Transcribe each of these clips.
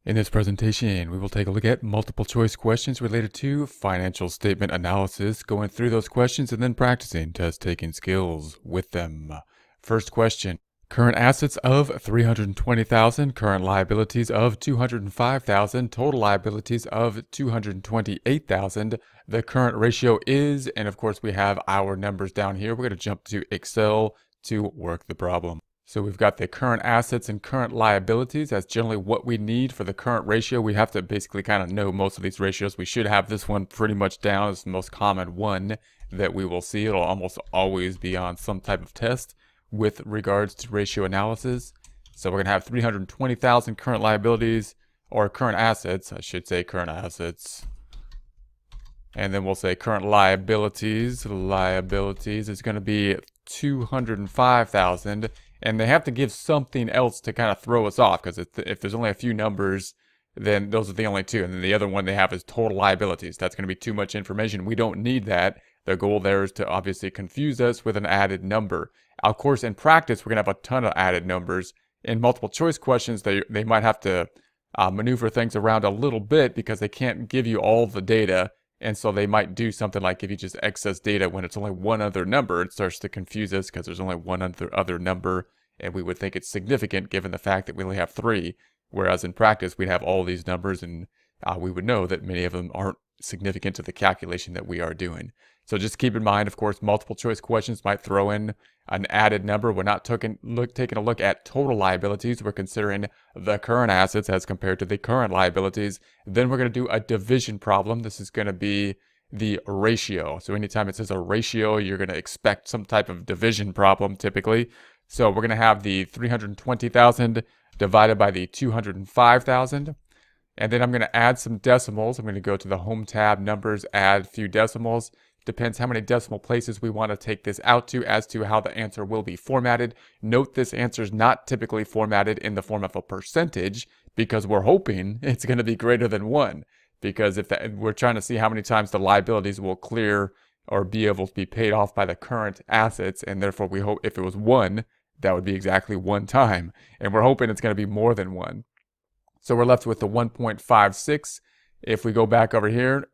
In this presentation, we will take a look at multiple choice questions related to financial statement analysis, going through those questions and then practicing test-taking skills with them. First question, current assets of 320,000, current liabilities of 205,000, total liabilities of 228,000. The current ratio is, and of course we have our numbers down here. We're going to jump to Excel to work the problem. So we've got the current assets and current liabilities. That's generally what we need for the current ratio. We have to basically kind of know most of these ratios. We should have this one pretty much down. It's the most common one that we will see. It'll almost always be on some type of test with regards to ratio analysis. So we're going to have 320,000 current liabilities, or current assets. I should say current assets. And then we'll say current liabilities. Liabilities is going to be 205,000. And they have to give something else to kind of throw us off, because if there's only a few numbers, then those are the only two. And then the other one they have is total liabilities. That's going to be too much information. We don't need that. The goal there is to obviously confuse us with an added number. Of course, in practice, we're going to have a ton of added numbers. In multiple choice questions, they might have to maneuver things around a little bit because they can't give you all the data. And so they might do something like if you just excess data when it's only one other number, it starts to confuse us because there's only one other number, and we would think it's significant given the fact that we only have three. Whereas in practice, we'd have all these numbers, and we would know that many of them aren't significant to the calculation that we are doing. So just keep in mind, of course, multiple choice questions might throw in an added number. We're not taking a look at total liabilities. We're considering the current assets as compared to the current liabilities. Then we're going to do a division problem. This is going to be the ratio. So anytime it says a ratio, you're going to expect some type of division problem typically. So we're going to have the 320,000 divided by the 205,000. And then I'm going to add some decimals. I'm going to go to the Home tab, Numbers, add a few decimals. Depends how many decimal places we want to take this out to as to how the answer will be formatted. Note this answer is not typically formatted in the form of a percentage because we're hoping it's going to be greater than 1. Because we're trying to see how many times the liabilities will clear or be able to be paid off by the current assets. And therefore we hope if it was 1, that would be exactly 1 time. And we're hoping it's going to be more than 1. So we're left with the 1.56. If we go back over here,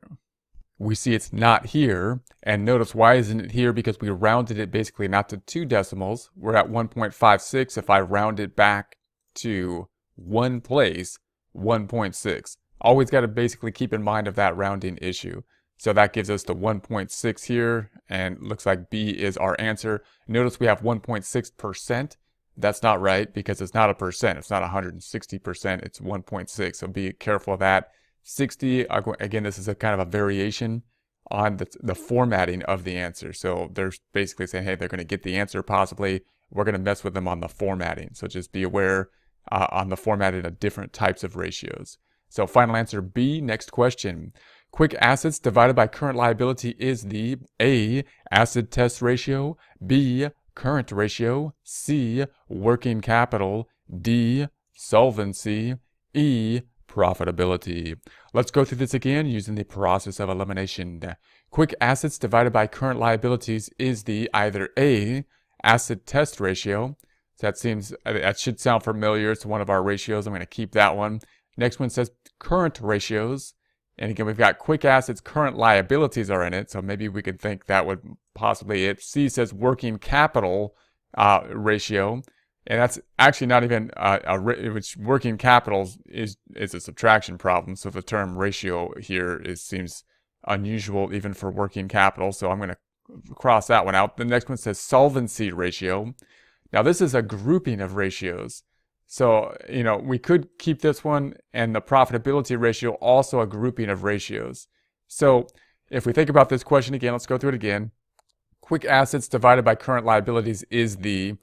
we see it's not here, and notice why isn't it here? Because we rounded it basically not to 2 decimals. We're at 1.56. If I round it back to one place, 1.6. Always got to basically keep in mind of that rounding issue. So that gives us the 1.6 here, and looks like B is our answer. Notice we have 1.6%. That's not right because it's not a percent. It's not 160%. It's 1.6. So be careful of that. 60, again, this is a kind of a variation on the formatting of the answer. So they're basically saying, hey, they're going to get the answer possibly. We're going to mess with them on the formatting. So just be aware on the formatting of different types of ratios. So final answer B. Next question. Quick assets divided by current liability is the A, acid test ratio, B, current ratio, C, working capital, D, solvency, E, profitability. Let's go through this again using the process of elimination. Quick assets divided by current liabilities is the either A, acid test ratio. So that should sound familiar. It's one of our ratios. I'm going to keep that one. Next one says current ratios. And again, we've got quick assets, current liabilities are in it. So maybe we could think that would possibly it. C says working capital ratio. And that's actually not even which working capital is a subtraction problem. So the term ratio here seems unusual even for working capital. So I'm going to cross that one out. The next one says solvency ratio. Now this is a grouping of ratios. So, we could keep this one, and the profitability ratio also a grouping of ratios. So if we think about this question again, let's go through it again. Quick assets divided by current liabilities is the...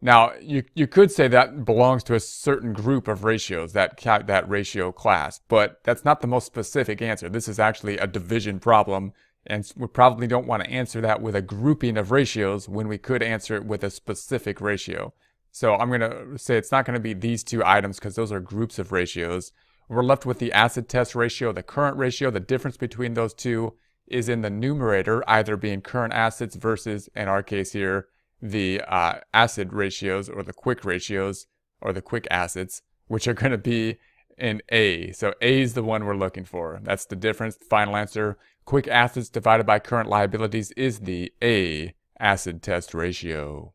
Now, you could say that belongs to a certain group of ratios, that ratio class, but that's not the most specific answer. This is actually a division problem, and we probably don't want to answer that with a grouping of ratios when we could answer it with a specific ratio. So I'm going to say it's not going to be these two items because those are groups of ratios. We're left with the acid test ratio, the current ratio. The difference between those two is in the numerator, either being current assets versus, in our case here, the acid ratios or the quick ratios or the quick assets, which are going to be in A. So A is the one we're looking for. That's the difference. The final answer, quick assets divided by current liabilities, is the A acid test ratio.